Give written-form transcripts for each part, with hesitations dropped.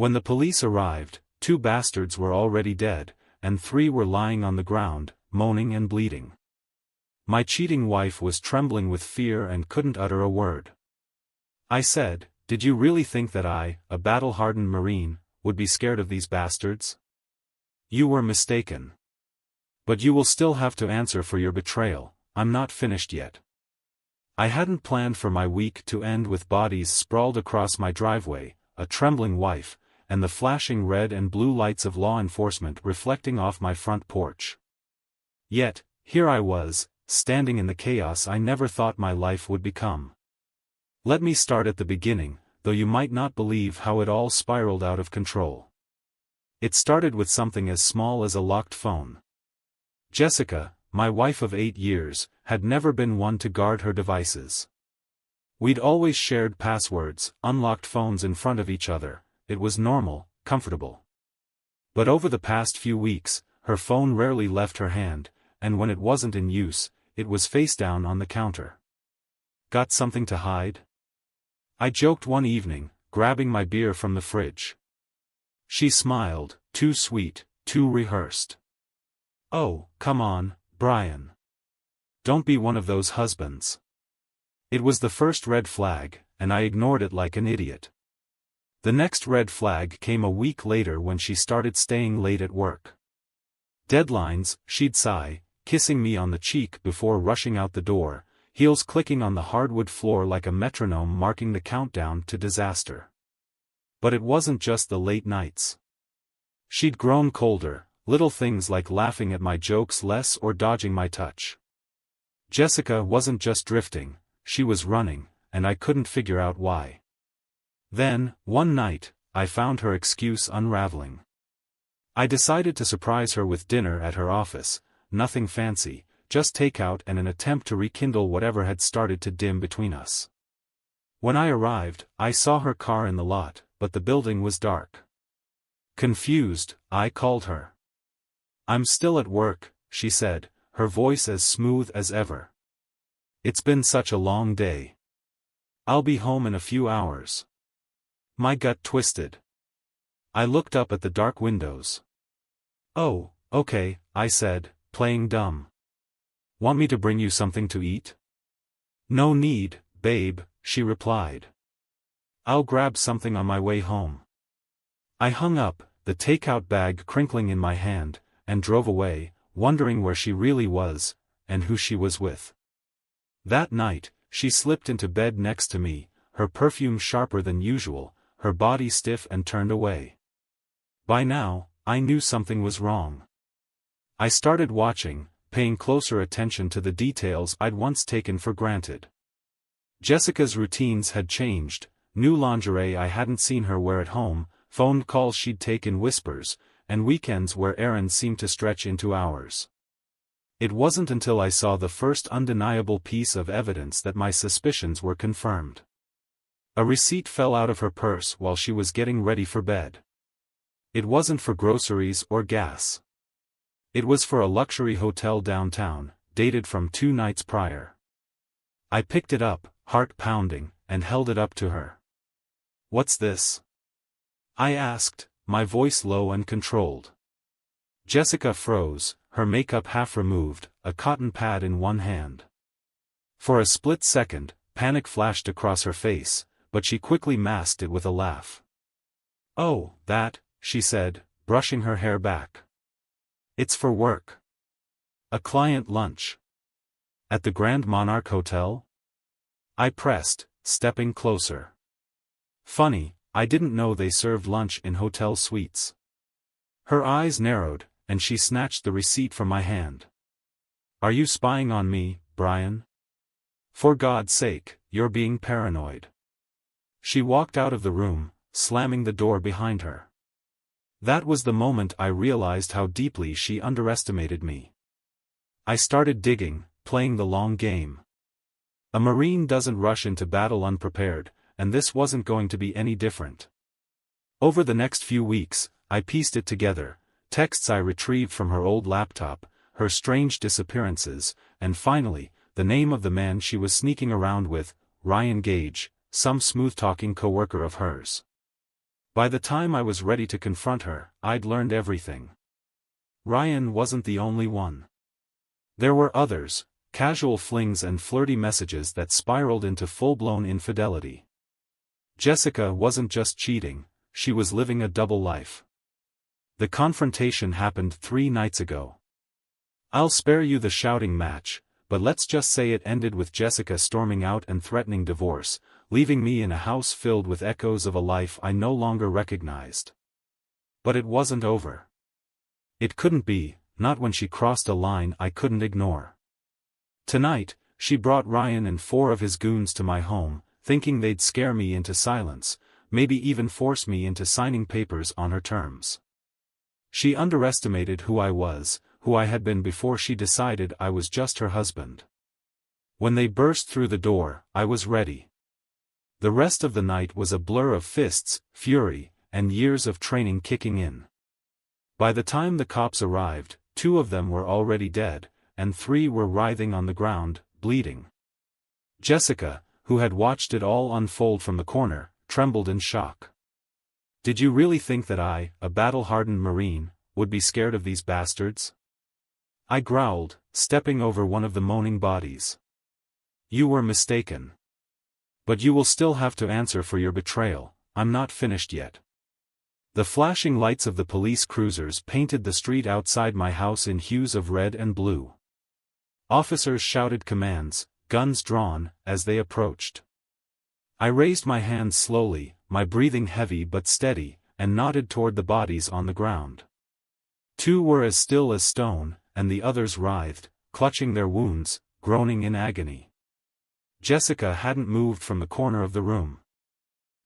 When the police arrived, 2 bastards were already dead, and 3 were lying on the ground, moaning and bleeding. My cheating wife was trembling with fear and couldn't utter a word. I said, "Did you really think that I, a battle-hardened Marine, would be scared of these bastards? You were mistaken. But you will still have to answer for your betrayal. I'm not finished yet." I hadn't planned for my week to end with bodies sprawled across my driveway, a trembling wife, and the flashing red and blue lights of law enforcement reflecting off my front porch. Yet, here I was, standing in the chaos I never thought my life would become. Let me start at the beginning, though you might not believe how it all spiraled out of control. It started with something as small as a locked phone. Jessica, my wife of 8 years, had never been one to guard her devices. We'd always shared passwords, unlocked phones in front of each other. It was normal, comfortable. But over the past few weeks, her phone rarely left her hand, and when it wasn't in use, it was face down on the counter. Got something to hide? I joked one evening, grabbing my beer from the fridge. She smiled, too sweet, too rehearsed. "Oh, come on, Brian. Don't be one of those husbands." It was the first red flag, and I ignored it like an idiot. The next red flag came a week later when she started staying late at work. Deadlines, she'd sigh, kissing me on the cheek before rushing out the door, heels clicking on the hardwood floor like a metronome marking the countdown to disaster. But it wasn't just the late nights. She'd grown colder, little things like laughing at my jokes less or dodging my touch. Jessica wasn't just drifting, she was running, and I couldn't figure out why. Then, one night, I found her excuse unraveling. I decided to surprise her with dinner at her office, nothing fancy, just takeout and an attempt to rekindle whatever had started to dim between us. When I arrived, I saw her car in the lot, but the building was dark. Confused, I called her. "I'm still at work," she said, her voice as smooth as ever. "It's been such a long day. I'll be home in a few hours." My gut twisted. I looked up at the dark windows. "Oh, okay," I said, playing dumb. "Want me to bring you something to eat?" "No need, babe," she replied. "I'll grab something on my way home." I hung up, the takeout bag crinkling in my hand, and drove away, wondering where she really was, and who she was with. That night, she slipped into bed next to me, her perfume sharper than usual, her body stiff and turned away. By now, I knew something was wrong. I started watching, paying closer attention to the details I'd once taken for granted. Jessica's routines had changed, new lingerie I hadn't seen her wear at home, phone calls she'd take in whispers, and weekends where errands seemed to stretch into hours. It wasn't until I saw the first undeniable piece of evidence that my suspicions were confirmed. A receipt fell out of her purse while she was getting ready for bed. It wasn't for groceries or gas. It was for a luxury hotel downtown, dated from 2 nights prior. I picked it up, heart pounding, and held it up to her. "What's this?" I asked, my voice low and controlled. Jessica froze, her makeup half removed, a cotton pad in one hand. For a split second, panic flashed across her face, but she quickly masked it with a laugh. "Oh, that," she said, brushing her hair back. "It's for work. A client lunch. At the Grand Monarch Hotel?" I pressed, stepping closer. "Funny, I didn't know they served lunch in hotel suites." Her eyes narrowed, and she snatched the receipt from my hand. "Are you spying on me, Brian? For God's sake, you're being paranoid." She walked out of the room, slamming the door behind her. That was the moment I realized how deeply she underestimated me. I started digging, playing the long game. A Marine doesn't rush into battle unprepared, and this wasn't going to be any different. Over the next few weeks, I pieced it together, texts I retrieved from her old laptop, her strange disappearances, and finally, the name of the man she was sneaking around with, Ryan Gage, some smooth-talking coworker of hers. By the time I was ready to confront her, I'd learned everything. Ryan wasn't the only one. There were others, casual flings and flirty messages that spiraled into full-blown infidelity. Jessica wasn't just cheating, she was living a double life. The confrontation happened 3 nights ago. I'll spare you the shouting match, but let's just say it ended with Jessica storming out and threatening divorce, leaving me in a house filled with echoes of a life I no longer recognized. But it wasn't over. It couldn't be, not when she crossed a line I couldn't ignore. Tonight, she brought Ryan and 4 of his goons to my home, thinking they'd scare me into silence, maybe even force me into signing papers on her terms. She underestimated who I was, who I had been before she decided I was just her husband. When they burst through the door, I was ready. The rest of the night was a blur of fists, fury, and years of training kicking in. By the time the cops arrived, 2 of them were already dead, and 3 were writhing on the ground, bleeding. Jessica, who had watched it all unfold from the corner, trembled in shock. Did you really think that I, a battle-hardened Marine, would be scared of these bastards? I growled, stepping over one of the moaning bodies. You were mistaken. But you will still have to answer for your betrayal, I'm not finished yet. The flashing lights of the police cruisers painted the street outside my house in hues of red and blue. Officers shouted commands, guns drawn, as they approached. I raised my hands slowly, my breathing heavy but steady, and nodded toward the bodies on the ground. 2 were as still as stone, and the others writhed, clutching their wounds, groaning in agony. Jessica hadn't moved from the corner of the room.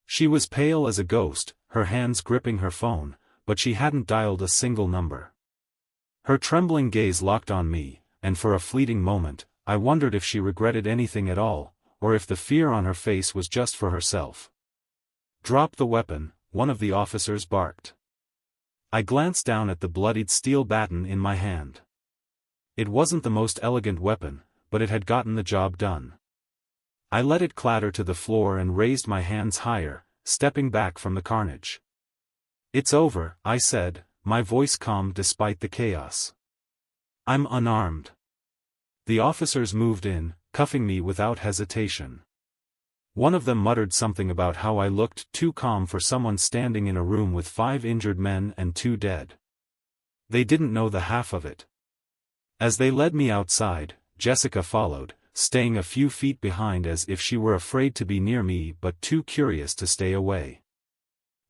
She was pale as a ghost, her hands gripping her phone, but she hadn't dialed a single number. Her trembling gaze locked on me, and for a fleeting moment, I wondered if she regretted anything at all, or if the fear on her face was just for herself. Drop the weapon, one of the officers barked. I glanced down at the bloodied steel baton in my hand. It wasn't the most elegant weapon, but it had gotten the job done. I let it clatter to the floor and raised my hands higher, stepping back from the carnage. It's over, I said, my voice calm despite the chaos. I'm unarmed. The officers moved in, cuffing me without hesitation. One of them muttered something about how I looked too calm for someone standing in a room with 5 injured men and 2 dead. They didn't know the half of it. As they led me outside, Jessica followed, staying a few feet behind as if she were afraid to be near me but too curious to stay away.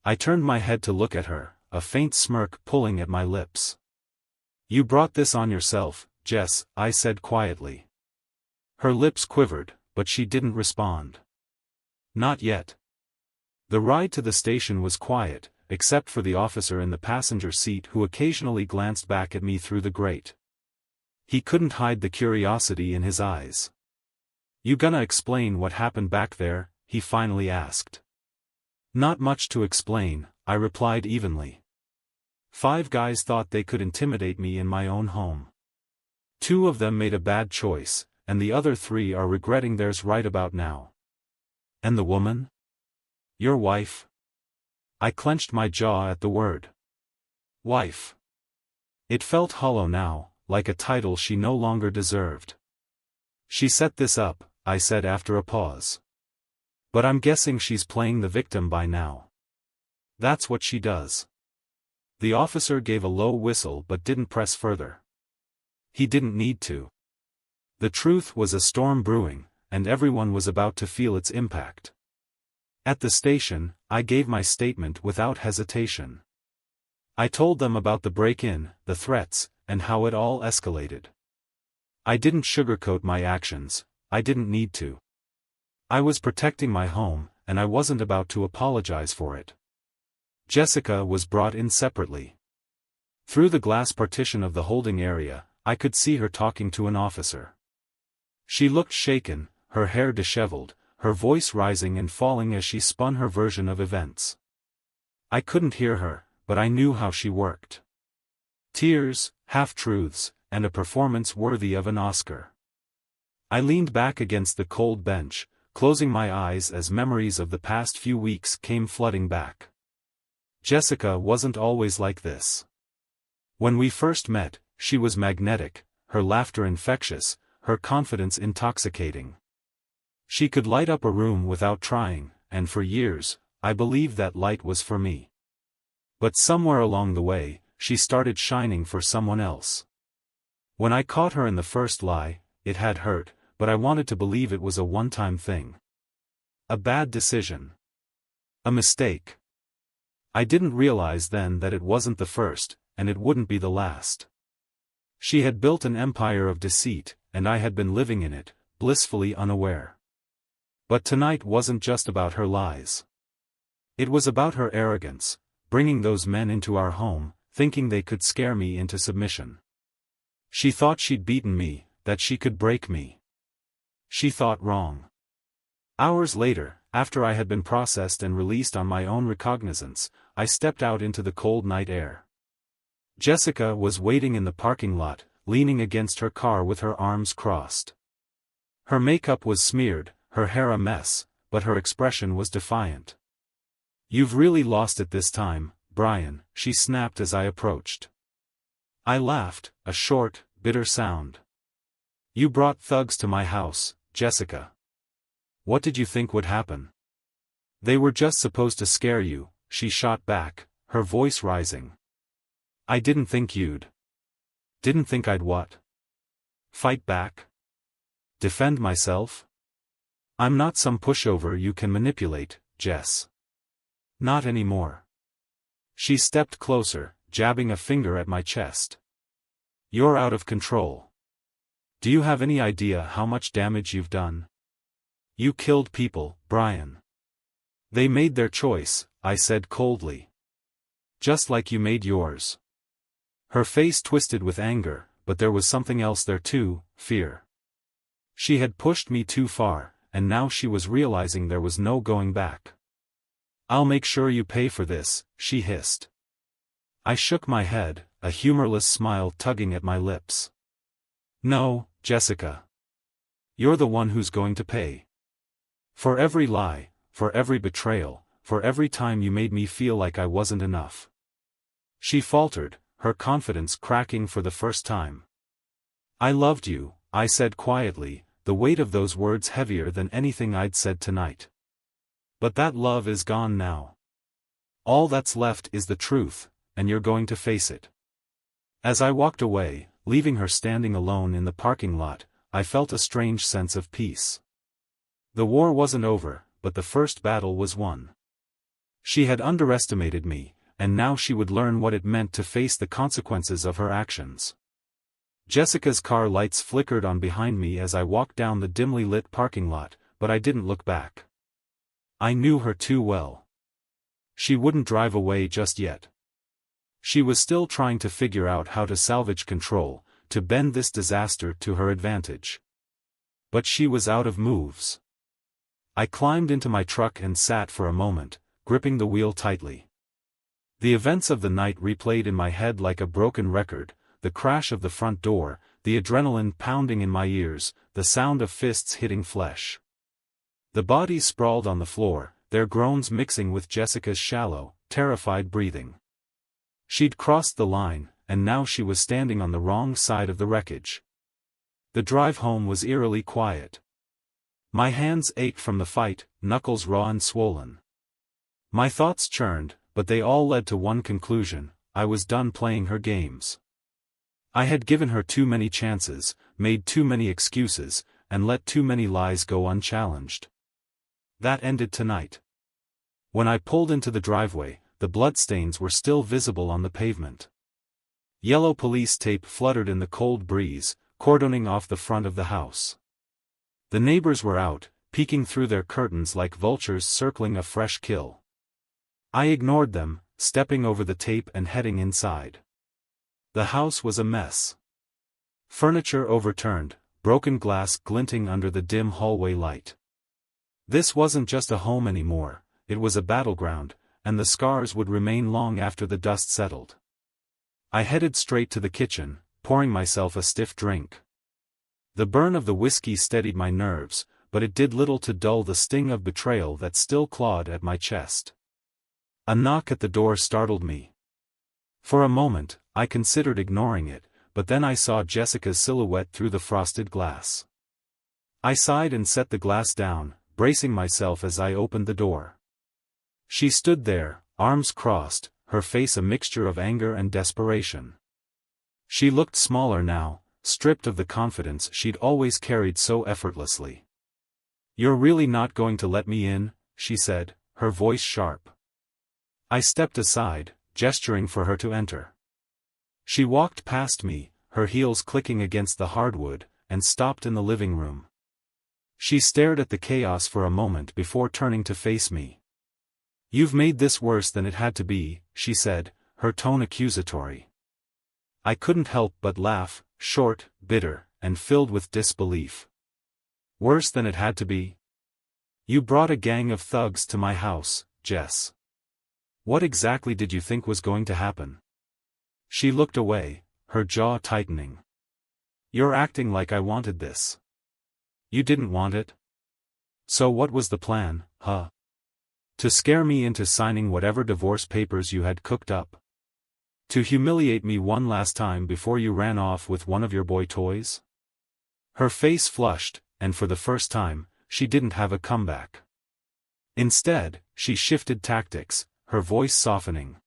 I turned my head to look at her, a faint smirk pulling at my lips. You brought this on yourself, Jess, I said quietly. Her lips quivered, but she didn't respond. Not yet. The ride to the station was quiet, except for the officer in the passenger seat who occasionally glanced back at me through the grate. He couldn't hide the curiosity in his eyes. You gonna explain what happened back there? He finally asked. Not much to explain, I replied evenly. 5 guys thought they could intimidate me in my own home. 2 of them made a bad choice, and the other 3 are regretting theirs right about now. And the woman? Your wife? I clenched my jaw at the word. Wife. It felt hollow now, like a title she no longer deserved. She set this up, I said after a pause. But I'm guessing she's playing the victim by now. That's what she does. The officer gave a low whistle but didn't press further. He didn't need to. The truth was a storm brewing, and everyone was about to feel its impact. At the station, I gave my statement without hesitation. I told them about the break-in, the threats, and how it all escalated. I didn't sugarcoat my actions, I didn't need to. I was protecting my home, and I wasn't about to apologize for it. Jessica was brought in separately. Through the glass partition of the holding area, I could see her talking to an officer. She looked shaken, her hair disheveled, her voice rising and falling as she spun her version of events. I couldn't hear her, but I knew how she worked. Tears, half-truths, and a performance worthy of an Oscar. I leaned back against the cold bench, closing my eyes as memories of the past few weeks came flooding back. Jessica wasn't always like this. When we first met, she was magnetic, her laughter infectious, her confidence intoxicating. She could light up a room without trying, and for years, I believed that light was for me. But somewhere along the way, she started shining for someone else. When I caught her in the first lie, it had hurt, but I wanted to believe it was a one-time thing. A bad decision. A mistake. I didn't realize then that it wasn't the first, and it wouldn't be the last. She had built an empire of deceit, and I had been living in it, blissfully unaware. But tonight wasn't just about her lies. It was about her arrogance, bringing those men into our home, thinking they could scare me into submission. She thought she'd beaten me, that she could break me. She thought wrong. Hours later, after I had been processed and released on my own recognizance, I stepped out into the cold night air. Jessica was waiting in the parking lot, leaning against her car with her arms crossed. Her makeup was smeared, her hair a mess, but her expression was defiant. "You've really lost it this time, Brian," she snapped as I approached. I laughed, a short, bitter sound. "You brought thugs to my house, Jessica. What did you think would happen?" "They were just supposed to scare you," she shot back, her voice rising. "I didn't think you'd." "Didn't think I'd what?" "Fight back? Defend myself? I'm not some pushover you can manipulate, Jess. Not anymore." She stepped closer, jabbing a finger at my chest. "You're out of control. Do you have any idea how much damage you've done? You killed people, Brian." "They made their choice," I said coldly. "Just like you made yours." Her face twisted with anger, but there was something else there too, fear. She had pushed me too far, and now she was realizing there was no going back. "I'll make sure you pay for this," she hissed. I shook my head, a humorless smile tugging at my lips. "No, Jessica. You're the one who's going to pay. For every lie, for every betrayal, for every time you made me feel like I wasn't enough." She faltered, her confidence cracking for the first time. "I loved you," I said quietly, the weight of those words heavier than anything I'd said tonight. "But that love is gone now. All that's left is the truth, and you're going to face it." As I walked away, leaving her standing alone in the parking lot, I felt a strange sense of peace. The war wasn't over, but the first battle was won. She had underestimated me, and now she would learn what it meant to face the consequences of her actions. Jessica's car lights flickered on behind me as I walked down the dimly lit parking lot, but I didn't look back. I knew her too well. She wouldn't drive away just yet. She was still trying to figure out how to salvage control, to bend this disaster to her advantage. But she was out of moves. I climbed into my truck and sat for a moment, gripping the wheel tightly. The events of the night replayed in my head like a broken record, the crash of the front door, the adrenaline pounding in my ears, the sound of fists hitting flesh. The bodies sprawled on the floor, their groans mixing with Jessica's shallow, terrified breathing. She'd crossed the line, and now she was standing on the wrong side of the wreckage. The drive home was eerily quiet. My hands ached from the fight, knuckles raw and swollen. My thoughts churned, but they all led to one conclusion: I was done playing her games. I had given her too many chances, made too many excuses, and let too many lies go unchallenged. That ended tonight. When I pulled into the driveway, the bloodstains were still visible on the pavement. Yellow police tape fluttered in the cold breeze, cordoning off the front of the house. The neighbors were out, peeking through their curtains like vultures circling a fresh kill. I ignored them, stepping over the tape and heading inside. The house was a mess. Furniture overturned, broken glass glinting under the dim hallway light. This wasn't just a home anymore, it was a battleground, and the scars would remain long after the dust settled. I headed straight to the kitchen, pouring myself a stiff drink. The burn of the whiskey steadied my nerves, but it did little to dull the sting of betrayal that still clawed at my chest. A knock at the door startled me. For a moment, I considered ignoring it, but then I saw Jessica's silhouette through the frosted glass. I sighed and set the glass down, bracing myself as I opened the door. She stood there, arms crossed, her face a mixture of anger and desperation. She looked smaller now, stripped of the confidence she'd always carried so effortlessly. "You're really not going to let me in?" she said, her voice sharp. I stepped aside, gesturing for her to enter. She walked past me, her heels clicking against the hardwood, and stopped in the living room. She stared at the chaos for a moment before turning to face me. "You've made this worse than it had to be," she said, her tone accusatory. I couldn't help but laugh, short, bitter, and filled with disbelief. "Worse than it had to be? You brought a gang of thugs to my house, Jess. What exactly did you think was going to happen?" She looked away, her jaw tightening. "You're acting like I wanted this. You didn't want it? So what was the plan, huh? To scare me into signing whatever divorce papers you had cooked up? To humiliate me one last time before you ran off with one of your boy toys?" Her face flushed, and for the first time, she didn't have a comeback. Instead, she shifted tactics, her voice softening.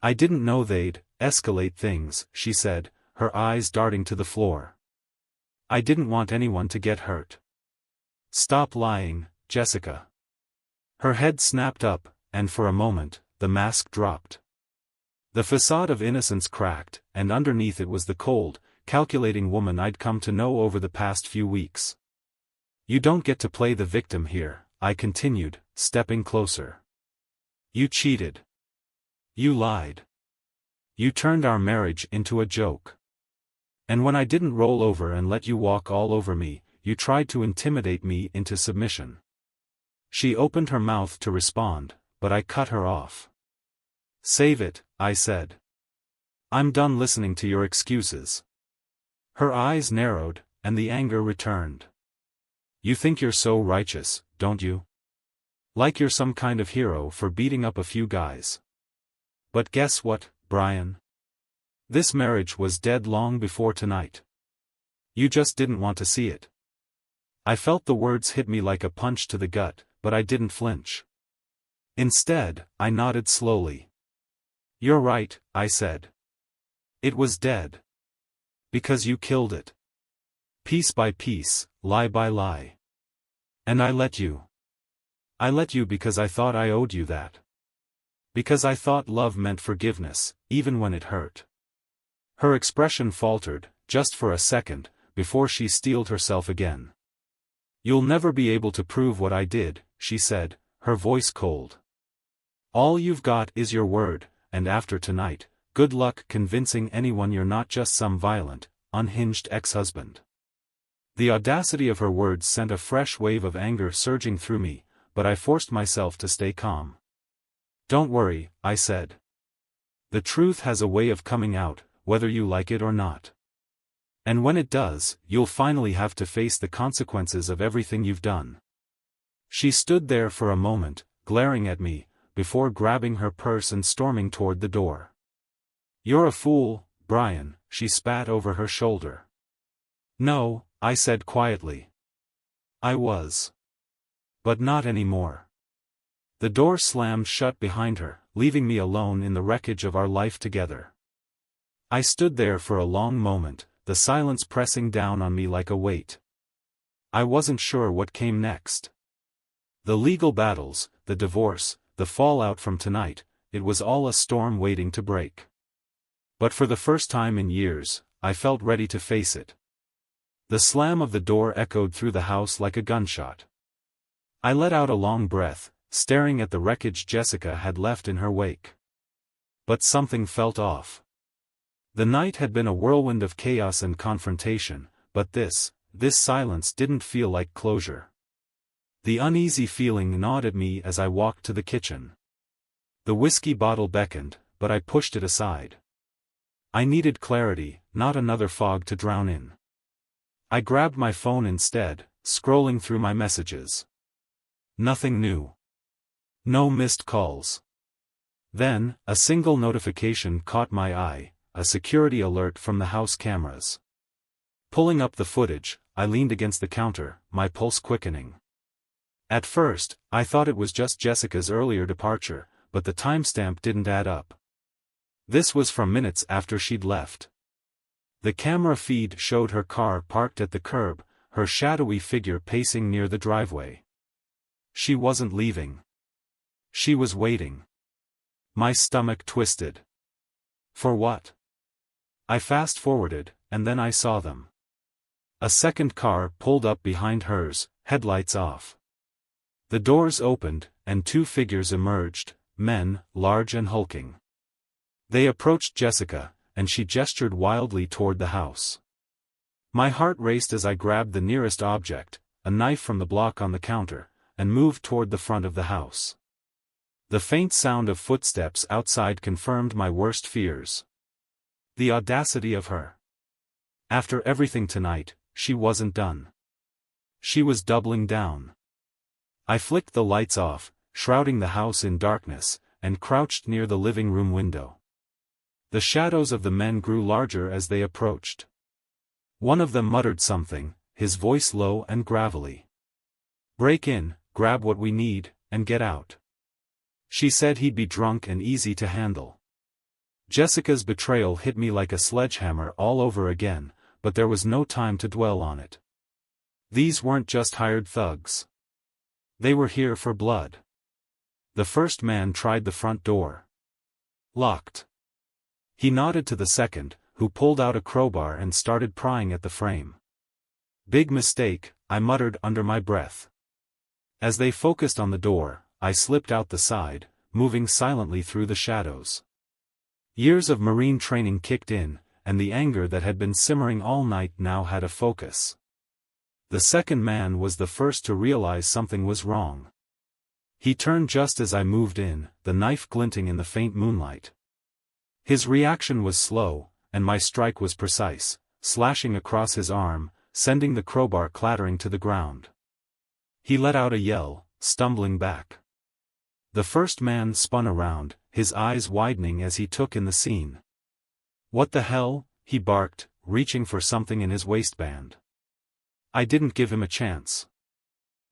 "I didn't know they'd escalate things," she said, her eyes darting to the floor. "I didn't want anyone to get hurt." "Stop lying, Jessica." Her head snapped up, and for a moment, the mask dropped. The facade of innocence cracked, and underneath it was the cold, calculating woman I'd come to know over the past few weeks. "You don't get to play the victim here," I continued, stepping closer. "You cheated. You lied. You turned our marriage into a joke. And when I didn't roll over and let you walk all over me, you tried to intimidate me into submission." She opened her mouth to respond, but I cut her off. "Save it," I said. "I'm done listening to your excuses." Her eyes narrowed, and the anger returned. "You think you're so righteous, don't you? Like you're some kind of hero for beating up a few guys. But guess what, Brian? This marriage was dead long before tonight. You just didn't want to see it." I felt the words hit me like a punch to the gut, but I didn't flinch. Instead, I nodded slowly. "You're right," I said. "It was dead. Because you killed it. Piece by piece, lie by lie. And I let you. I let you because I thought I owed you that. Because I thought love meant forgiveness, even when it hurt." Her expression faltered, just for a second, before she steeled herself again. "You'll never be able to prove what I did," she said, her voice cold. "All you've got is your word, and after tonight, good luck convincing anyone you're not just some violent, unhinged ex-husband." The audacity of her words sent a fresh wave of anger surging through me, but I forced myself to stay calm. "Don't worry," I said. "The truth has a way of coming out, whether you like it or not. And when it does, you'll finally have to face the consequences of everything you've done." She stood there for a moment, glaring at me, before grabbing her purse and storming toward the door. "You're a fool, Brian," she spat over her shoulder. "No," I said quietly. "I was. But not anymore." The door slammed shut behind her, leaving me alone in the wreckage of our life together. I stood there for a long moment, the silence pressing down on me like a weight. I wasn't sure what came next. The legal battles, the divorce, the fallout from tonight, it was all a storm waiting to break. But for the first time in years, I felt ready to face it. The slam of the door echoed through the house like a gunshot. I let out a long breath, staring at the wreckage Jessica had left in her wake. But something felt off. The night had been a whirlwind of chaos and confrontation, but this silence didn't feel like closure. The uneasy feeling gnawed at me as I walked to the kitchen. The whiskey bottle beckoned, but I pushed it aside. I needed clarity, not another fog to drown in. I grabbed my phone instead, scrolling through my messages. Nothing new. No missed calls. Then, a single notification caught my eye, a security alert from the house cameras. Pulling up the footage, I leaned against the counter, my pulse quickening. At first, I thought it was just Jessica's earlier departure, but the timestamp didn't add up. This was from minutes after she'd left. The camera feed showed her car parked at the curb, her shadowy figure pacing near the driveway. She wasn't leaving. She was waiting. My stomach twisted. For what? I fast-forwarded, and then I saw them. A second car pulled up behind hers, headlights off. The doors opened, and two figures emerged, men, large and hulking. They approached Jessica, and she gestured wildly toward the house. My heart raced as I grabbed the nearest object, a knife from the block on the counter, and moved toward the front of the house. The faint sound of footsteps outside confirmed my worst fears. The audacity of her. After everything tonight, she wasn't done. She was doubling down. I flicked the lights off, shrouding the house in darkness, and crouched near the living room window. The shadows of the men grew larger as they approached. One of them muttered something, his voice low and gravelly. "Break in, grab what we need, and get out." She said he'd be drunk and easy to handle. Jessica's betrayal hit me like a sledgehammer all over again, but there was no time to dwell on it. These weren't just hired thugs. They were here for blood. The first man tried the front door. Locked. He nodded to the second, who pulled out a crowbar and started prying at the frame. "Big mistake," I muttered under my breath. As they focused on the door, I slipped out the side, moving silently through the shadows. Years of Marine training kicked in, and the anger that had been simmering all night now had a focus. The second man was the first to realize something was wrong. He turned just as I moved in, the knife glinting in the faint moonlight. His reaction was slow, and my strike was precise, slashing across his arm, sending the crowbar clattering to the ground. He let out a yell, stumbling back. The first man spun around, his eyes widening as he took in the scene. "What the hell?" he barked, reaching for something in his waistband. I didn't give him a chance.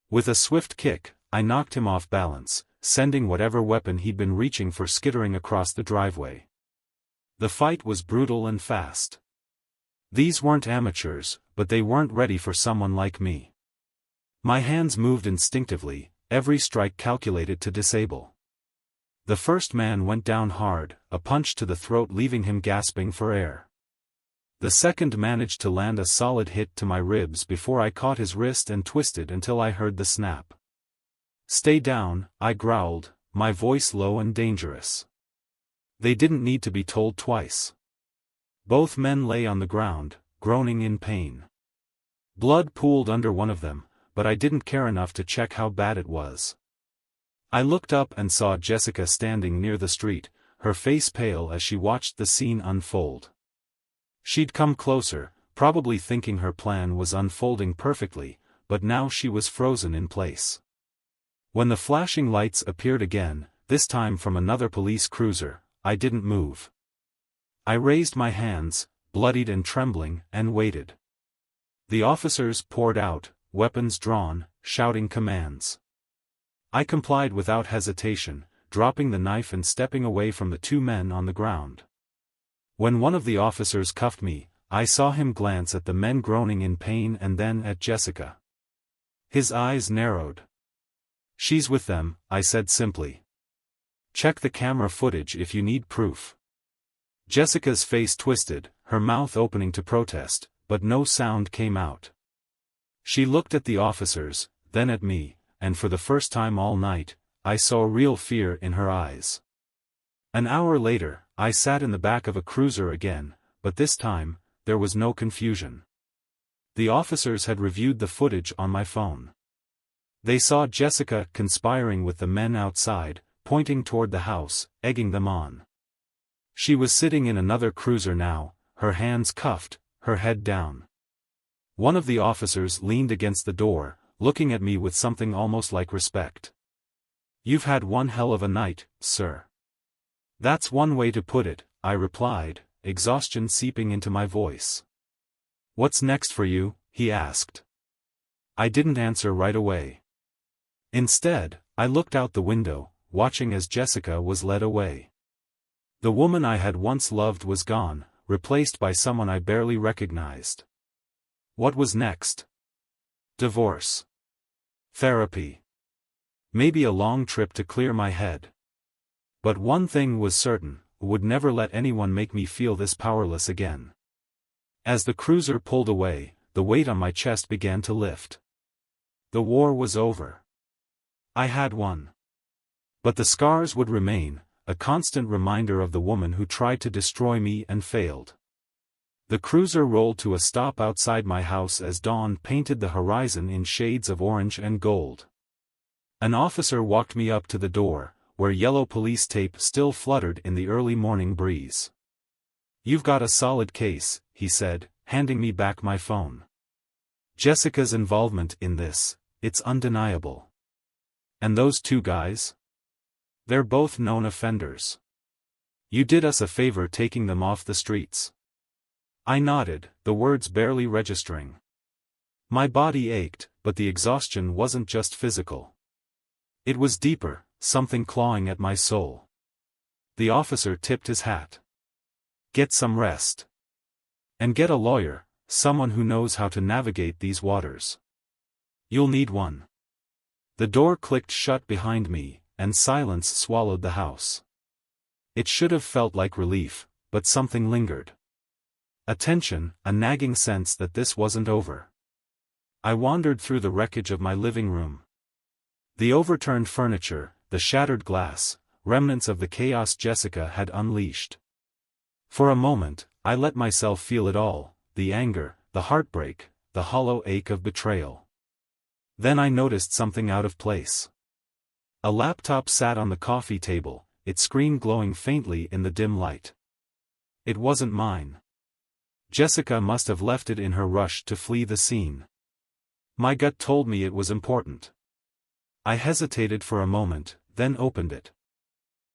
With a swift kick, I knocked him off balance, sending whatever weapon he'd been reaching for skittering across the driveway. The fight was brutal and fast. These weren't amateurs, but they weren't ready for someone like me. My hands moved instinctively, every strike calculated to disable. The first man went down hard, a punch to the throat leaving him gasping for air. The second managed to land a solid hit to my ribs before I caught his wrist and twisted until I heard the snap. "Stay down," I growled, my voice low and dangerous. They didn't need to be told twice. Both men lay on the ground, groaning in pain. Blood pooled under one of them, but I didn't care enough to check how bad it was. I looked up and saw Jessica standing near the street, her face pale as she watched the scene unfold. She'd come closer, probably thinking her plan was unfolding perfectly, but now she was frozen in place. When the flashing lights appeared again, this time from another police cruiser, I didn't move. I raised my hands, bloodied and trembling, and waited. The officers poured out, weapons drawn, shouting commands. I complied without hesitation, dropping the knife and stepping away from the two men on the ground. When one of the officers cuffed me, I saw him glance at the men groaning in pain and then at Jessica. His eyes narrowed. "She's with them," I said simply. "Check the camera footage if you need proof." Jessica's face twisted, her mouth opening to protest, but no sound came out. She looked at the officers, then at me, and for the first time all night, I saw real fear in her eyes. An hour later, I sat in the back of a cruiser again, but this time, there was no confusion. The officers had reviewed the footage on my phone. They saw Jessica conspiring with the men outside, pointing toward the house, egging them on. She was sitting in another cruiser now, her hands cuffed, her head down. One of the officers leaned against the door, looking at me with something almost like respect. "You've had one hell of a night, sir." That's one way to put it, I replied, exhaustion seeping into my voice. What's next for you? He asked. I didn't answer right away. Instead, I looked out the window, watching as Jessica was led away. The woman I had once loved was gone, replaced by someone I barely recognized. What was next? Divorce. Therapy. Maybe a long trip to clear my head. But one thing was certain, would never let anyone make me feel this powerless again. As the cruiser pulled away, the weight on my chest began to lift. The war was over. I had won. But the scars would remain, a constant reminder of the woman who tried to destroy me and failed. The cruiser rolled to a stop outside my house as dawn painted the horizon in shades of orange and gold. An officer walked me up to the door, where yellow police tape still fluttered in the early morning breeze. "You've got a solid case," he said, handing me back my phone. "Jessica's involvement in this, it's undeniable. And those two guys? They're both known offenders. You did us a favor taking them off the streets." I nodded, the words barely registering. My body ached, but the exhaustion wasn't just physical. It was deeper, something clawing at my soul. The officer tipped his hat. "Get some rest. And get a lawyer, someone who knows how to navigate these waters. You'll need one." The door clicked shut behind me, and silence swallowed the house. It should have felt like relief, but something lingered. A tension, a nagging sense that this wasn't over. I wandered through the wreckage of my living room. The overturned furniture, the shattered glass, remnants of the chaos Jessica had unleashed. For a moment, I let myself feel it all, the anger, the heartbreak, the hollow ache of betrayal. Then I noticed something out of place. A laptop sat on the coffee table, its screen glowing faintly in the dim light. It wasn't mine. Jessica must have left it in her rush to flee the scene. My gut told me it was important. I hesitated for a moment, then opened it.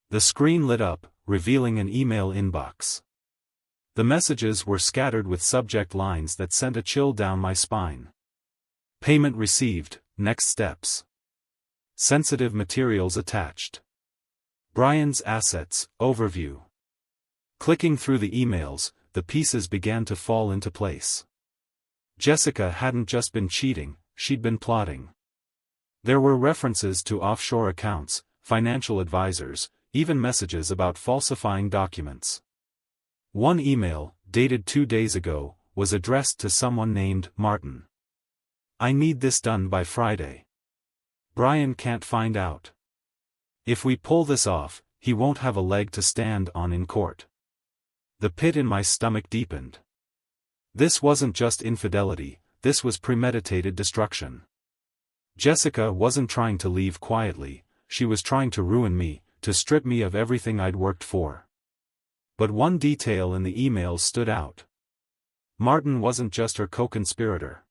The screen lit up, revealing an email inbox. The messages were scattered with subject lines that sent a chill down my spine. Payment received, next steps. Sensitive materials attached. Brian's assets, overview. Clicking through the emails, the pieces began to fall into place. Jessica hadn't just been cheating, she'd been plotting. There were references to offshore accounts, financial advisors, even messages about falsifying documents. One email, dated 2 days ago, was addressed to someone named Martin. "I need this done by Friday. Brian can't find out. If we pull this off, he won't have a leg to stand on in court." The pit in my stomach deepened. This wasn't just infidelity, this was premeditated destruction. Jessica wasn't trying to leave quietly, she was trying to ruin me, to strip me of everything I'd worked for. But one detail in the emails stood out. Martin wasn't just her co-conspirator.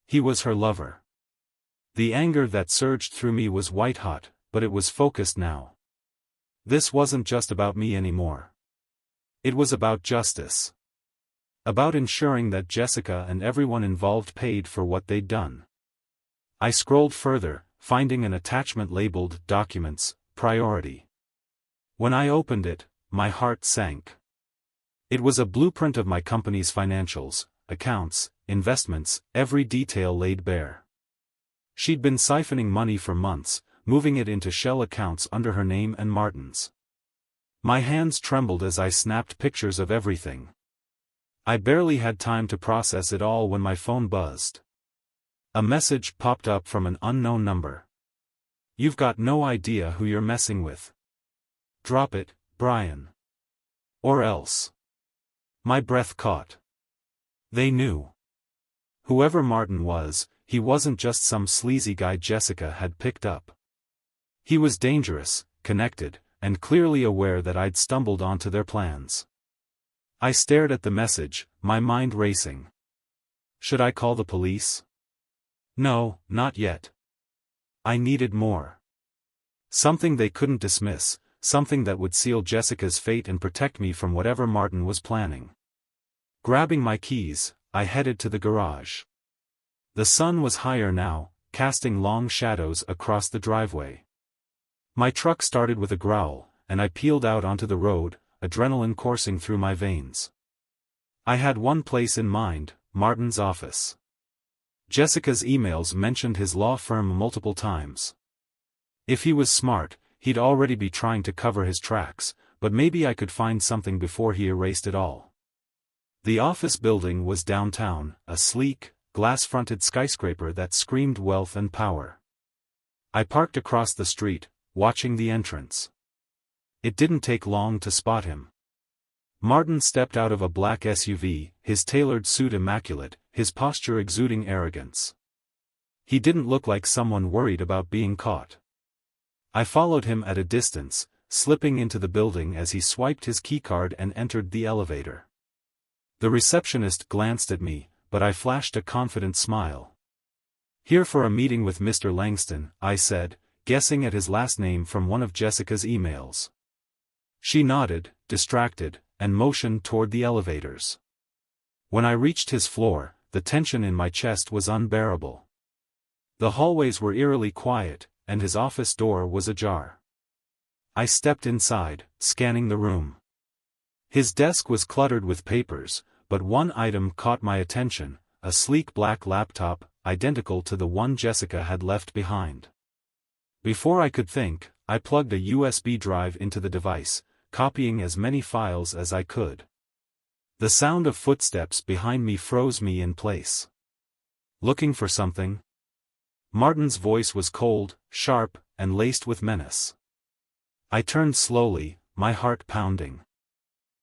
He was her lover. The anger that surged through me was white-hot, but it was focused now. This wasn't just about me anymore. It was about justice. About ensuring that Jessica and everyone involved paid for what they'd done. I scrolled further, finding an attachment labeled Documents, Priority. When I opened it, my heart sank. It was a blueprint of my company's financials, accounts, investments, every detail laid bare. She'd been siphoning money for months, moving it into shell accounts under her name and Martin's. My hands trembled as I snapped pictures of everything. I barely had time to process it all when my phone buzzed. A message popped up from an unknown number. "You've got no idea who you're messing with. Drop it, Brian. Or else." My breath caught. They knew. Whoever Martin was, he wasn't just some sleazy guy Jessica had picked up. He was dangerous, connected, and clearly aware that I'd stumbled onto their plans. I stared at the message, my mind racing. Should I call the police? No, not yet. I needed more. Something they couldn't dismiss, something that would seal Jessica's fate and protect me from whatever Martin was planning. Grabbing my keys, I headed to the garage. The sun was higher now, casting long shadows across the driveway. My truck started with a growl, and I peeled out onto the road, adrenaline coursing through my veins. I had one place in mind, Martin's office. Jessica's emails mentioned his law firm multiple times. If he was smart, he'd already be trying to cover his tracks, but maybe I could find something before he erased it all. The office building was downtown, a sleek, glass-fronted skyscraper that screamed wealth and power. I parked across the street, watching the entrance. It didn't take long to spot him. Martin stepped out of a black SUV, his tailored suit immaculate, his posture exuding arrogance. He didn't look like someone worried about being caught. I followed him at a distance, slipping into the building as he swiped his keycard and entered the elevator. The receptionist glanced at me, but I flashed a confident smile. "Here for a meeting with Mr. Langston," I said, guessing at his last name from one of Jessica's emails. She nodded, distracted, and motioned toward the elevators. When I reached his floor, the tension in my chest was unbearable. The hallways were eerily quiet, and his office door was ajar. I stepped inside, scanning the room. His desk was cluttered with papers, but one item caught my attention, a sleek black laptop, identical to the one Jessica had left behind. Before I could think, I plugged a USB drive into the device, copying as many files as I could. The sound of footsteps behind me froze me in place. "Looking for something?" Martin's voice was cold, sharp, and laced with menace. I turned slowly, my heart pounding.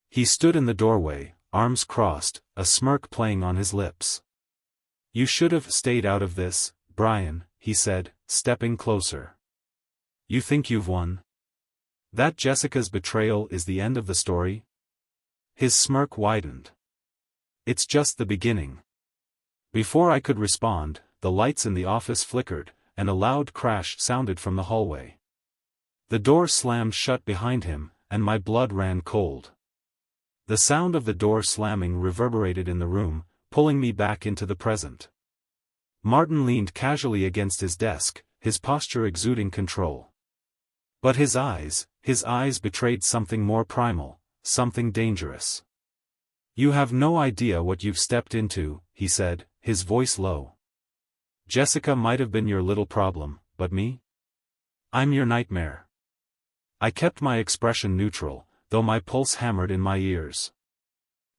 He stood in the doorway, arms crossed, a smirk playing on his lips. "You should have stayed out of this, Brian," he said, stepping closer. "You think you've won? That Jessica's betrayal is the end of the story?" His smirk widened. "It's just the beginning." Before I could respond, the lights in the office flickered, and a loud crash sounded from the hallway. The door slammed shut behind him, and my blood ran cold. The sound of the door slamming reverberated in the room, pulling me back into the present. Martin leaned casually against his desk, his posture exuding control. But his eyes betrayed something more primal, something dangerous. "You have no idea what you've stepped into," he said, his voice low. "Jessica might have been your little problem, but me? I'm your nightmare." I kept my expression neutral, though my pulse hammered in my ears.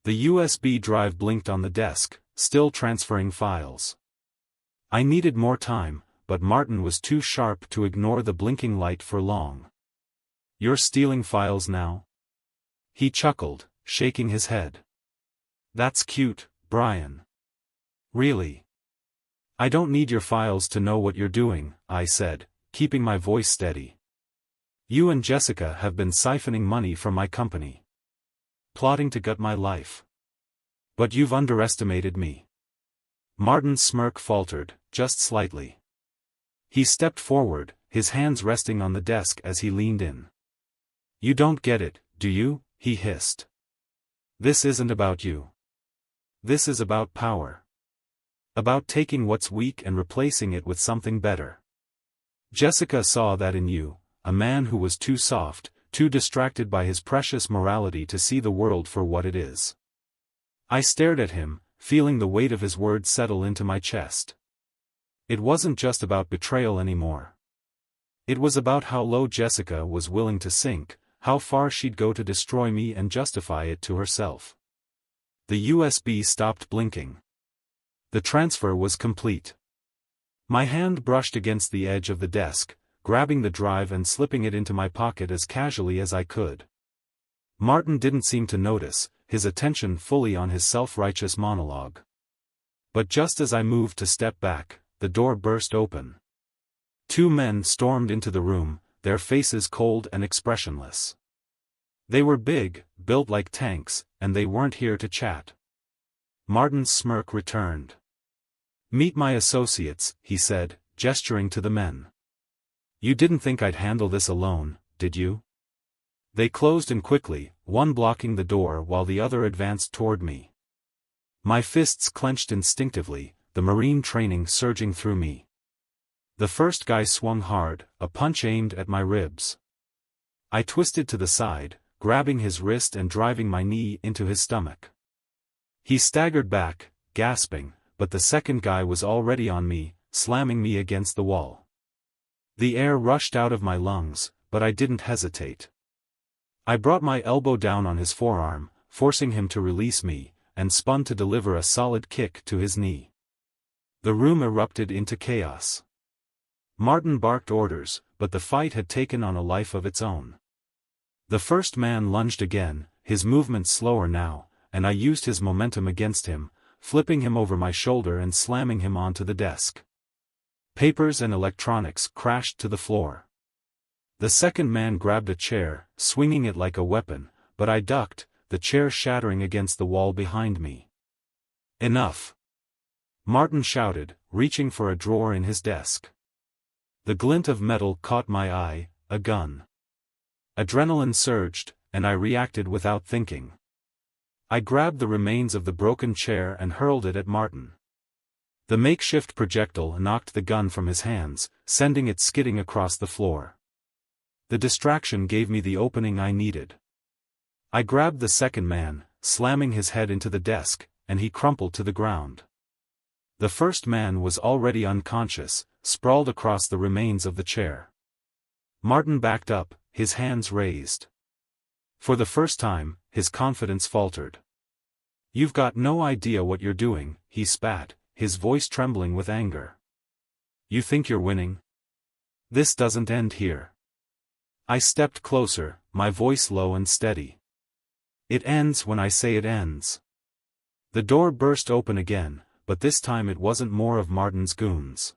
The USB drive blinked on the desk, still transferring files. I needed more time, but Martin was too sharp to ignore the blinking light for long. "You're stealing files now?" He chuckled, shaking his head. "That's cute, Brian." "Really? I don't need your files to know what you're doing," I said, keeping my voice steady. "You and Jessica have been siphoning money from my company. Plotting to gut my life. But you've underestimated me." Martin's smirk faltered, just slightly. He stepped forward, his hands resting on the desk as he leaned in. "You don't get it, do you?" he hissed. "This isn't about you. This is about power. About taking what's weak and replacing it with something better. Jessica saw that in you, a man who was too soft, too distracted by his precious morality to see the world for what it is." I stared at him, feeling the weight of his words settle into my chest. It wasn't just about betrayal anymore. It was about how low Jessica was willing to sink, how far she'd go to destroy me and justify it to herself. The USB stopped blinking. The transfer was complete. My hand brushed against the edge of the desk, grabbing the drive and slipping it into my pocket as casually as I could. Martin didn't seem to notice, his attention fully on his self-righteous monologue. But just as I moved to step back, the door burst open. Two men stormed into the room, their faces cold and expressionless. They were big, built like tanks, and they weren't here to chat. Martin's smirk returned. "Meet my associates," he said, gesturing to the men. "You didn't think I'd handle this alone, did you? They closed in quickly, one blocking the door while the other advanced toward me. My fists clenched instinctively, the Marine training surging through me. The first guy swung hard, a punch aimed at my ribs. I twisted to the side, grabbing his wrist and driving my knee into his stomach. He staggered back, gasping, but the second guy was already on me, slamming me against the wall. The air rushed out of my lungs, but I didn't hesitate. I brought my elbow down on his forearm, forcing him to release me, and spun to deliver a solid kick to his knee. The room erupted into chaos. Martin barked orders, but the fight had taken on a life of its own. The first man lunged again, his movements slower now, and I used his momentum against him, flipping him over my shoulder and slamming him onto the desk. Papers and electronics crashed to the floor. The second man grabbed a chair, swinging it like a weapon, but I ducked, the chair shattering against the wall behind me. "Enough!" Martin shouted, reaching for a drawer in his desk. The glint of metal caught my eye, a gun. Adrenaline surged, and I reacted without thinking. I grabbed the remains of the broken chair and hurled it at Martin. The makeshift projectile knocked the gun from his hands, sending it skidding across the floor. The distraction gave me the opening I needed. I grabbed the second man, slamming his head into the desk, and he crumpled to the ground. The first man was already unconscious, sprawled across the remains of the chair. Martin backed up, his hands raised. For the first time, his confidence faltered. "You've got no idea what you're doing," he spat, his voice trembling with anger. "You think you're winning? This doesn't end here." I stepped closer, my voice low and steady. "It ends when I say it ends." The door burst open again, but this time it wasn't more of Martin's goons.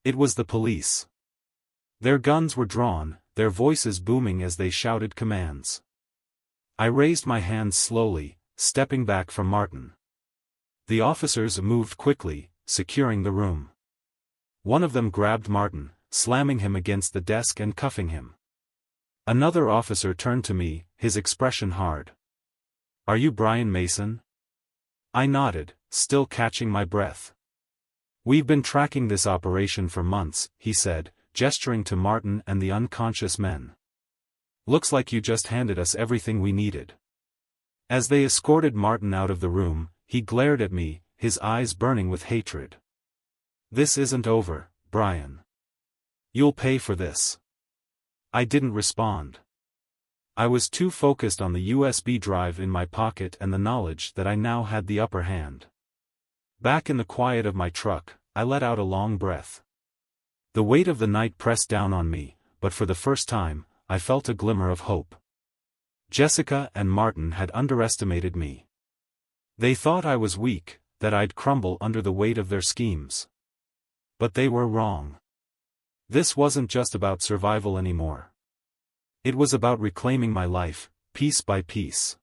It was the police. Their guns were drawn, their voices booming as they shouted commands. I raised my hands slowly, stepping back from Martin. The officers moved quickly, securing the room. One of them grabbed Martin, slamming him against the desk and cuffing him. Another officer turned to me, his expression hard. "Are you Brian Mason?" I nodded, still catching my breath. "We've been tracking this operation for months," he said, gesturing to Martin and the unconscious men. "Looks like you just handed us everything we needed." As they escorted Martin out of the room, he glared at me, his eyes burning with hatred. "This isn't over, Brian. You'll pay for this." I didn't respond. I was too focused on the USB drive in my pocket and the knowledge that I now had the upper hand. Back in the quiet of my truck, I let out a long breath. The weight of the night pressed down on me, but for the first time, I felt a glimmer of hope. Jessica and Martin had underestimated me. They thought I was weak, that I'd crumble under the weight of their schemes. But they were wrong. This wasn't just about survival anymore. It was about reclaiming my life, piece by piece.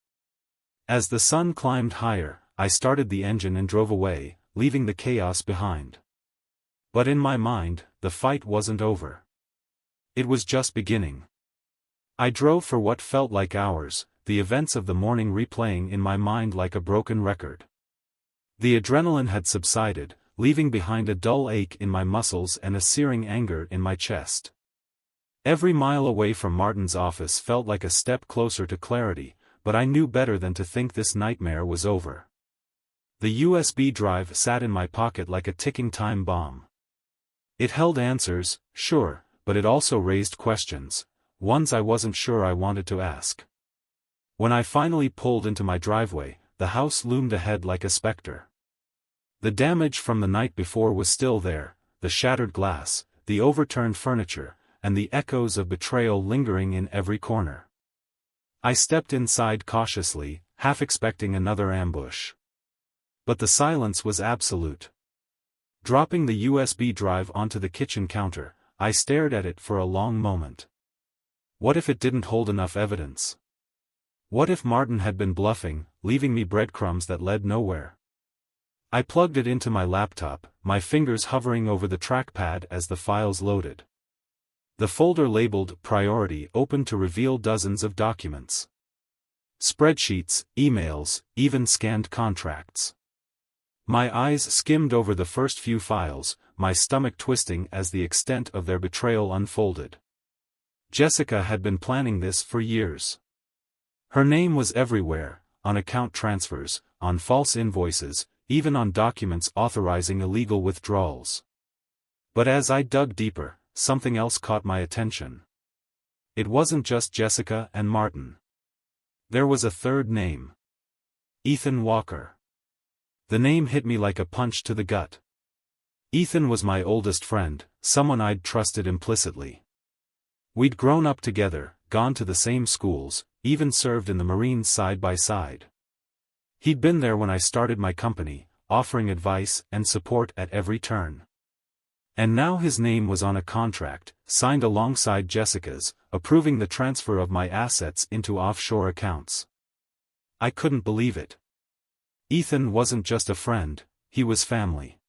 As the sun climbed higher, I started the engine and drove away, leaving the chaos behind. But in my mind, the fight wasn't over. It was just beginning. I drove for what felt like hours, the events of the morning replaying in my mind like a broken record. The adrenaline had subsided, leaving behind a dull ache in my muscles and a searing anger in my chest. Every mile away from Martin's office felt like a step closer to clarity, but I knew better than to think this nightmare was over. The USB drive sat in my pocket like a ticking time bomb. It held answers, sure, but it also raised questions, ones I wasn't sure I wanted to ask. When I finally pulled into my driveway, the house loomed ahead like a specter. The damage from the night before was still there, the shattered glass, the overturned furniture, and the echoes of betrayal lingering in every corner. I stepped inside cautiously, half expecting another ambush. But the silence was absolute. Dropping the USB drive onto the kitchen counter, I stared at it for a long moment. What if it didn't hold enough evidence? What if Martin had been bluffing, leaving me breadcrumbs that led nowhere? I plugged it into my laptop, my fingers hovering over the trackpad as the files loaded. The folder labeled Priority opened to reveal dozens of documents. Spreadsheets, emails, even scanned contracts. My eyes skimmed over the first few files, my stomach twisting as the extent of their betrayal unfolded. Jessica had been planning this for years. Her name was everywhere, on account transfers, on false invoices, even on documents authorizing illegal withdrawals. But as I dug deeper, something else caught my attention. It wasn't just Jessica and Martin. There was a third name. Ethan Walker. The name hit me like a punch to the gut. Ethan was my oldest friend, someone I'd trusted implicitly. We'd grown up together, gone to the same schools, even served in the Marines side by side. He'd been there when I started my company, offering advice and support at every turn. And now his name was on a contract, signed alongside Jessica's, approving the transfer of my assets into offshore accounts. I couldn't believe it. Ethan wasn't just a friend, he was family.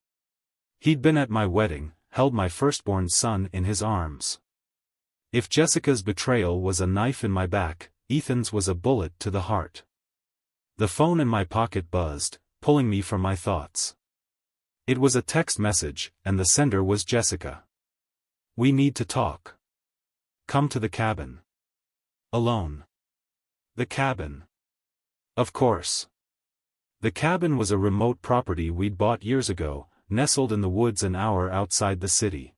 He'd been at my wedding, held my firstborn son in his arms. If Jessica's betrayal was a knife in my back, Ethan's was a bullet to the heart. The phone in my pocket buzzed, pulling me from my thoughts. It was a text message, and the sender was Jessica. "We need to talk. Come to the cabin." Alone. The cabin. Of course. The cabin was a remote property we'd bought years ago, nestled in the woods an hour outside the city.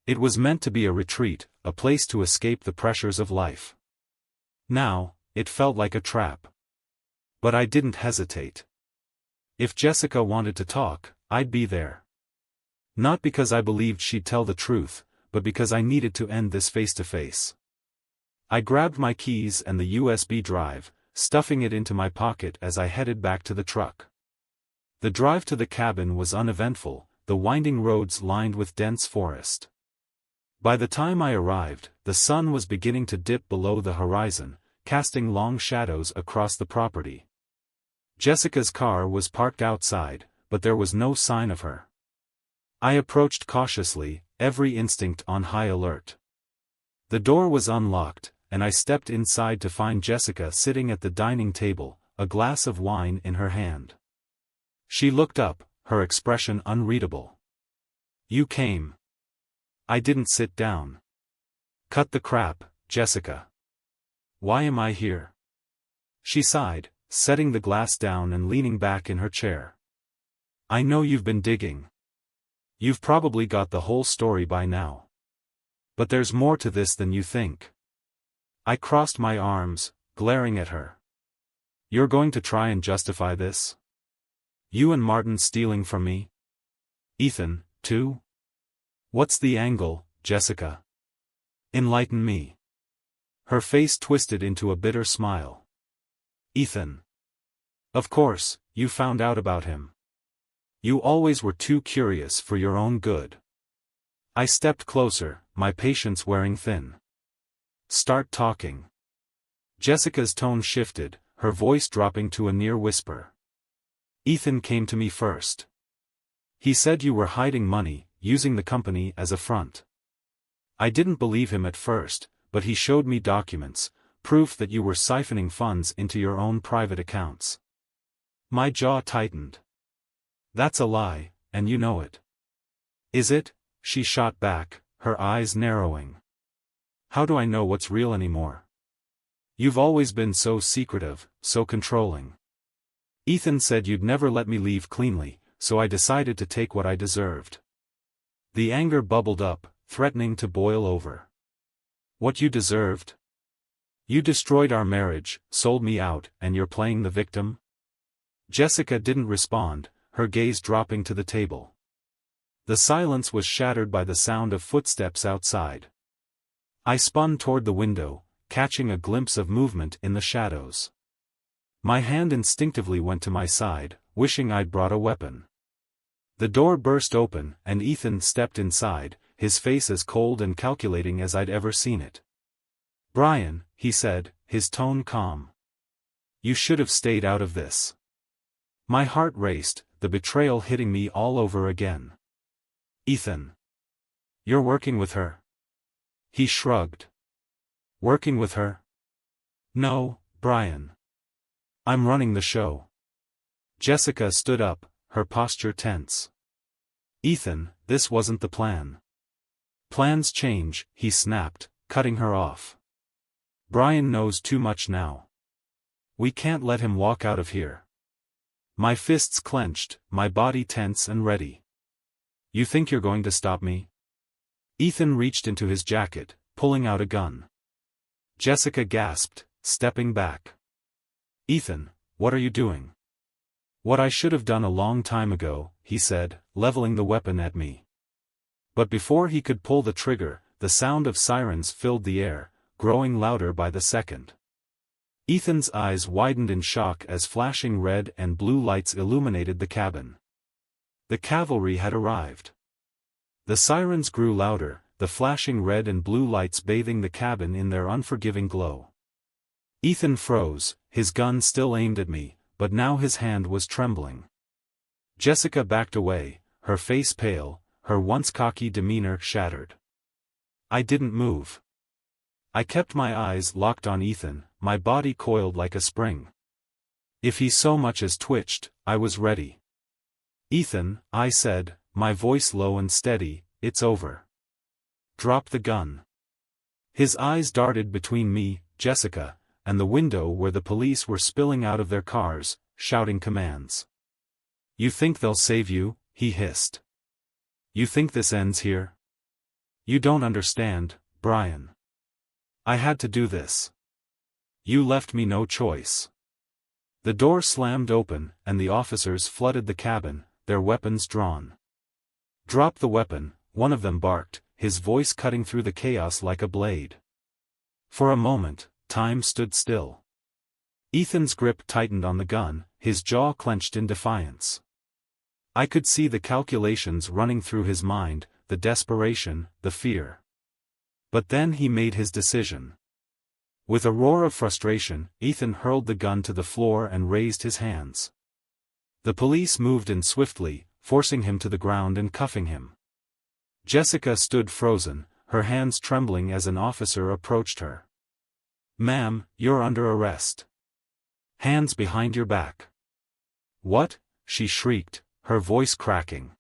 It was meant to be a retreat, a place to escape the pressures of life. Now, it felt like a trap. But I didn't hesitate. If Jessica wanted to talk, I'd be there. Not because I believed she'd tell the truth, but because I needed to end this face-to-face. I grabbed my keys and the USB drive, stuffing it into my pocket as I headed back to the truck. The drive to the cabin was uneventful, the winding roads lined with dense forest. By the time I arrived, the sun was beginning to dip below the horizon, casting long shadows across the property. Jessica's car was parked outside, but there was no sign of her. I approached cautiously, every instinct on high alert. The door was unlocked, and I stepped inside to find Jessica sitting at the dining table, a glass of wine in her hand. She looked up, her expression unreadable. "You came." I didn't sit down. "Cut the crap, Jessica. Why am I here?" She sighed, setting the glass down and leaning back in her chair. "I know you've been digging. You've probably got the whole story by now. But there's more to this than you think." I crossed my arms, glaring at her. "You're going to try and justify this? You and Martin stealing from me? Ethan, too? What's the angle, Jessica? Enlighten me." Her face twisted into a bitter smile. "Ethan. Of course, you found out about him. You always were too curious for your own good." I stepped closer, my patience wearing thin. "Start talking." Jessica's tone shifted, her voice dropping to a near whisper. "Ethan came to me first. He said you were hiding money, using the company as a front. I didn't believe him at first, but he showed me documents, proof that you were siphoning funds into your own private accounts." My jaw tightened. "That's a lie, and you know it." "Is it?" she shot back, her eyes narrowing. "How do I know what's real anymore? You've always been so secretive, so controlling. Ethan said you'd never let me leave cleanly, so I decided to take what I deserved." The anger bubbled up, threatening to boil over. "What you deserved? You destroyed our marriage, sold me out, and you're playing the victim?" Jessica didn't respond, her gaze dropping to the table. The silence was shattered by the sound of footsteps outside. I spun toward the window, catching a glimpse of movement in the shadows. My hand instinctively went to my side, wishing I'd brought a weapon. The door burst open, and Ethan stepped inside, his face as cold and calculating as I'd ever seen it. "Brian," he said, his tone calm. "You should have stayed out of this." My heart raced, the betrayal hitting me all over again. "Ethan. You're working with her?" He shrugged. Working with her? No, Brian. I'm running the show. Jessica stood up, her posture tense. Ethan, this wasn't the plan. Plans change, he snapped, cutting her off. Brian knows too much now. We can't let him walk out of here. My fists clenched, my body tense and ready. You think you're going to stop me? Ethan reached into his jacket, pulling out a gun. Jessica gasped, stepping back. Ethan, what are you doing? What I should have done a long time ago, he said, leveling the weapon at me. But before he could pull the trigger, the sound of sirens filled the air, growing louder by the second. Ethan's eyes widened in shock as flashing red and blue lights illuminated the cabin. The cavalry had arrived. The sirens grew louder, the flashing red and blue lights bathing the cabin in their unforgiving glow. Ethan froze, his gun still aimed at me, but now his hand was trembling. Jessica backed away, her face pale, her once cocky demeanor shattered. I didn't move. I kept my eyes locked on Ethan, my body coiled like a spring. If he so much as twitched, I was ready. Ethan, I said, my voice low and steady, it's over. Drop the gun. His eyes darted between me, Jessica, and the window where the police were spilling out of their cars, shouting commands. You think they'll save you? He hissed. You think this ends here? You don't understand, Brian. I had to do this. You left me no choice. The door slammed open, and the officers flooded the cabin, their weapons drawn. Drop the weapon, one of them barked, his voice cutting through the chaos like a blade. For a moment, time stood still. Ethan's grip tightened on the gun, his jaw clenched in defiance. I could see the calculations running through his mind, the desperation, the fear. But then he made his decision. With a roar of frustration, Ethan hurled the gun to the floor and raised his hands. The police moved in swiftly, forcing him to the ground and cuffing him. Jessica stood frozen, her hands trembling as an officer approached her. Ma'am, you're under arrest. Hands behind your back. What? She shrieked, her voice cracking.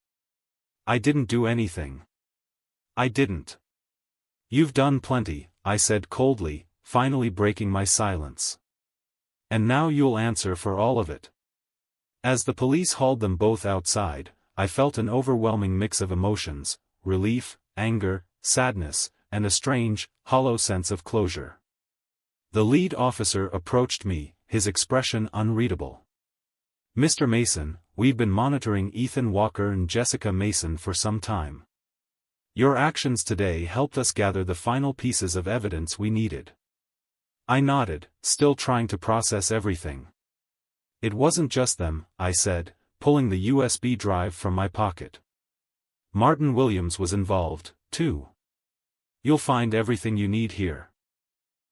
I didn't do anything. I didn't. You've done plenty, I said coldly, finally breaking my silence. And now you'll answer for all of it. As the police hauled them both outside, I felt an overwhelming mix of emotions, relief, anger, sadness, and a strange, hollow sense of closure. The lead officer approached me, his expression unreadable. Mr. Mason, we've been monitoring Ethan Walker and Jessica Mason for some time. Your actions today helped us gather the final pieces of evidence we needed. I nodded, still trying to process everything. It wasn't just them, I said, pulling the USB drive from my pocket. Martin Williams was involved, too. You'll find everything you need here.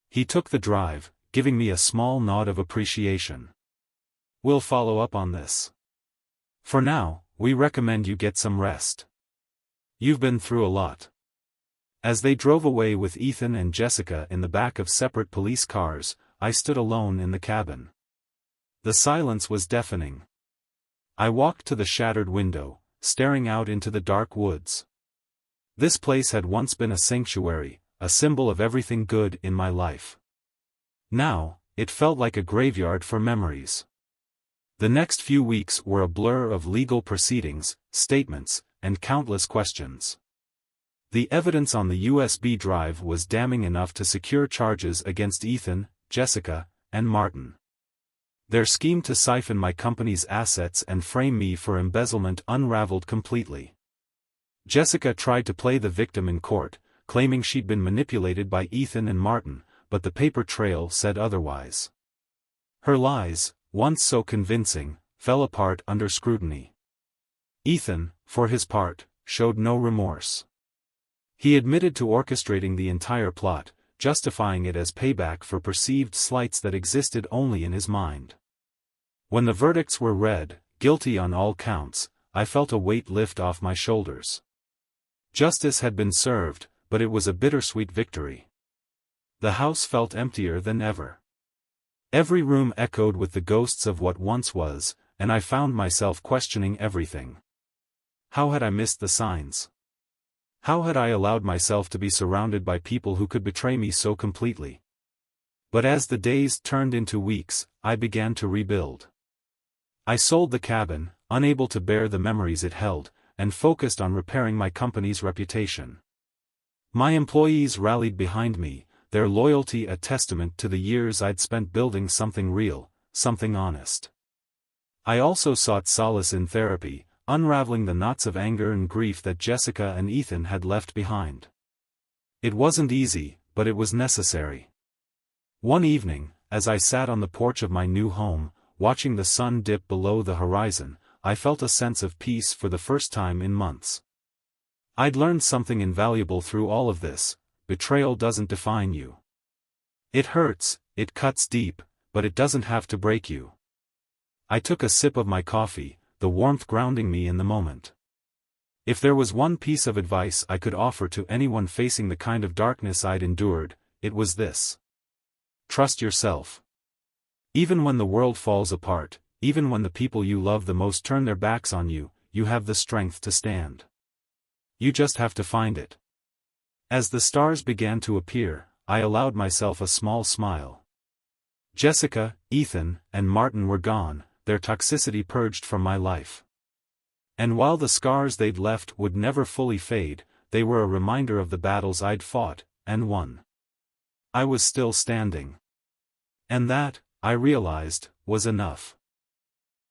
He took the drive, giving me a small nod of appreciation. We'll follow up on this. For now, we recommend you get some rest. You've been through a lot. As they drove away with Ethan and Jessica in the back of separate police cars, I stood alone in the cabin. The silence was deafening. I walked to the shattered window, staring out into the dark woods. This place had once been a sanctuary, a symbol of everything good in my life. Now, it felt like a graveyard for memories. The next few weeks were a blur of legal proceedings, statements, and countless questions. The evidence on the USB drive was damning enough to secure charges against Ethan, Jessica, and Martin. Their scheme to siphon my company's assets and frame me for embezzlement unraveled completely. Jessica tried to play the victim in court, claiming she'd been manipulated by Ethan and Martin, but the paper trail said otherwise. Her lies, once so convincing, fell apart under scrutiny. Ethan, for his part, showed no remorse. He admitted to orchestrating the entire plot, justifying it as payback for perceived slights that existed only in his mind. When the verdicts were read, guilty on all counts, I felt a weight lift off my shoulders. Justice had been served, but it was a bittersweet victory. The house felt emptier than ever. Every room echoed with the ghosts of what once was, and I found myself questioning everything. How had I missed the signs? How had I allowed myself to be surrounded by people who could betray me so completely? But as the days turned into weeks, I began to rebuild. I sold the cabin, unable to bear the memories it held, and focused on repairing my company's reputation. My employees rallied behind me, their loyalty a testament to the years I'd spent building something real, something honest. I also sought solace in therapy, unraveling the knots of anger and grief that Jessica and Ethan had left behind. It wasn't easy, but it was necessary. One evening, as I sat on the porch of my new home, watching the sun dip below the horizon, I felt a sense of peace for the first time in months. I'd learned something invaluable through all of this: betrayal doesn't define you. It hurts, it cuts deep, but it doesn't have to break you. I took a sip of my coffee, the warmth grounding me in the moment. If there was one piece of advice I could offer to anyone facing the kind of darkness I'd endured, it was this: trust yourself. Even when the world falls apart, even when the people you love the most turn their backs on you, you have the strength to stand. You just have to find it. As the stars began to appear, I allowed myself a small smile. Jessica, Ethan, and Martin were gone, their toxicity purged from my life. And while the scars they'd left would never fully fade, they were a reminder of the battles I'd fought, and won. I was still standing. And that, I realized, was enough.